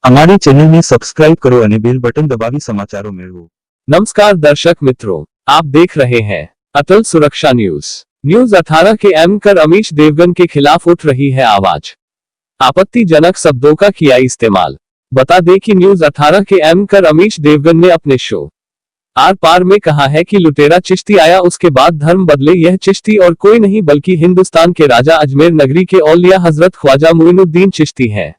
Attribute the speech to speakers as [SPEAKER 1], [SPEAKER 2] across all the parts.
[SPEAKER 1] અમારી ચેનલને સબસ્ક્રાઇબ કરો અને બેલ બટન દબાવી સમાચારો મેળવો।
[SPEAKER 2] नमस्कार दर्शक मित्रों, आप देख रहे हैं अटल सुरक्षा न्यूज। न्यूज 18 के एंकर अमीश देवगन के खिलाफ उठ रही है आवाज। आपत्तिजनक शब्दों का किया इस्तेमाल। बता दें कि न्यूज 18 के एंकर अमीश देवगन ने अपने शो आर पार में कहा है कि लुटेरा चिश्ती आया उसके बाद धर्म बदले। यह चिश्ती और कोई नहीं बल्कि हिंदुस्तान के राजा अजमेर नगरी के औलिया हजरत ख्वाजा मोइनुद्दीन चिश्ती हैं।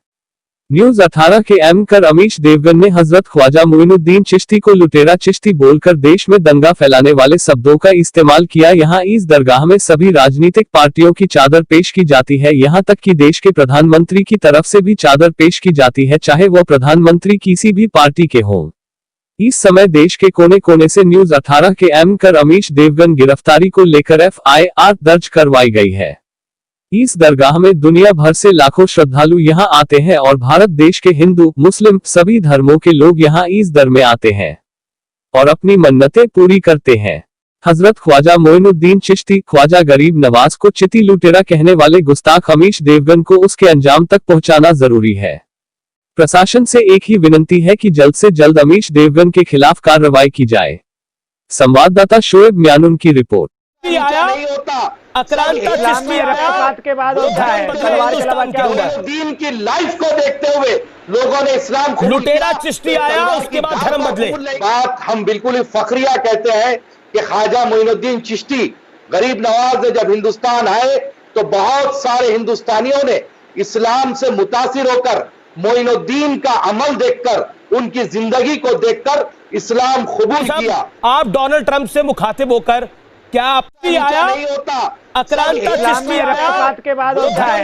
[SPEAKER 2] न्यूज 18 के एंकर अमीश देवगन ने हजरत ख्वाजा मोइनुद्दीन चिश्ती को लुटेरा चिश्ती बोलकर देश में दंगा फैलाने वाले शब्दों का इस्तेमाल किया। यहां इस दरगाह में सभी राजनीतिक पार्टियों की चादर पेश की जाती है, यहां तक कि देश के प्रधानमंत्री की तरफ से भी चादर पेश की जाती है, चाहे वह प्रधानमंत्री किसी भी पार्टी के हों। इस समय देश के कोने कोने से न्यूज 18 के एंकर अमीश देवगन गिरफ्तारी को लेकर FIR दर्ज करवाई गई है। इस दरगाह में दुनिया भर से लाखों श्रद्धालु यहां आते हैं और भारत देश के हिंदू मुस्लिम सभी धर्मों के लोग यहां इस दर में आते हैं और अपनी मन्नतें पूरी करते हैं। हजरत ख्वाजा मोइनुद्दीन चिश्ती ख्वाजा गरीब नवाज को चिती लुटेरा कहने वाले गुस्ताख अमीश देवगन को उसके अंजाम तक पहुंचाना जरूरी है। प्रशासन से एक ही विनती है कि जल्द से जल्द अमीश देवगन के खिलाफ कार्रवाई की जाए। संवाददाता शोएब म्यानुन की रिपोर्ट।
[SPEAKER 3] नहीं होता
[SPEAKER 4] के बाद होता है
[SPEAKER 3] दीन की लाइफ को देखते हुए लोगों ने इस्लाम को
[SPEAKER 4] लुटेरा चिश्ती आया उसके बाद धर्म बदले।
[SPEAKER 3] बात हम बिल्कुल ही फखरिया कहते हैं कि ख्वाजा मोइनुद्दीन चिश्ती गरीब नवाज ने जब हिंदुस्तान आए तो बहुत सारे हिंदुस्तानियों ने इस्लाम से मुतासिर होकर मोइनुद्दीन का अमल देखकर उनकी जिंदगी को देखकर इस्लाम कबूल किया।
[SPEAKER 4] आप डोनाल्ड ट्रंप से मुखातिब होकर क्या आपकी आया
[SPEAKER 3] नहीं होता
[SPEAKER 4] अक्रांता चिश्ती
[SPEAKER 3] के बाद होता है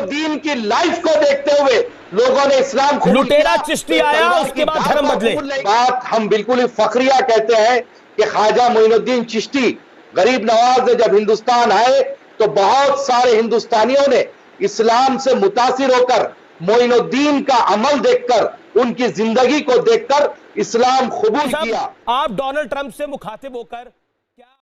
[SPEAKER 3] दीन की लाइफ को देखते हुए लोगों ने इस्लाम को
[SPEAKER 4] लुटेरा चिश्ती आया उसके बाद धर्म बदले।
[SPEAKER 3] बात हम बिल्कुल ही फखरिया कहते हैं कि ख्वाजा मोइनुद्दीन चिश्ती गरीब नवाज ने जब हिंदुस्तान आए तो बहुत सारे हिंदुस्तानियों ने इस्लाम से मुतासिर होकर मोइनुद्दीन का अमल देखकर उनकी जिंदगी को देखकर इस्लाम कबूल किया।
[SPEAKER 4] आप डोनाल्ड ट्रंप से मुखातिब होकर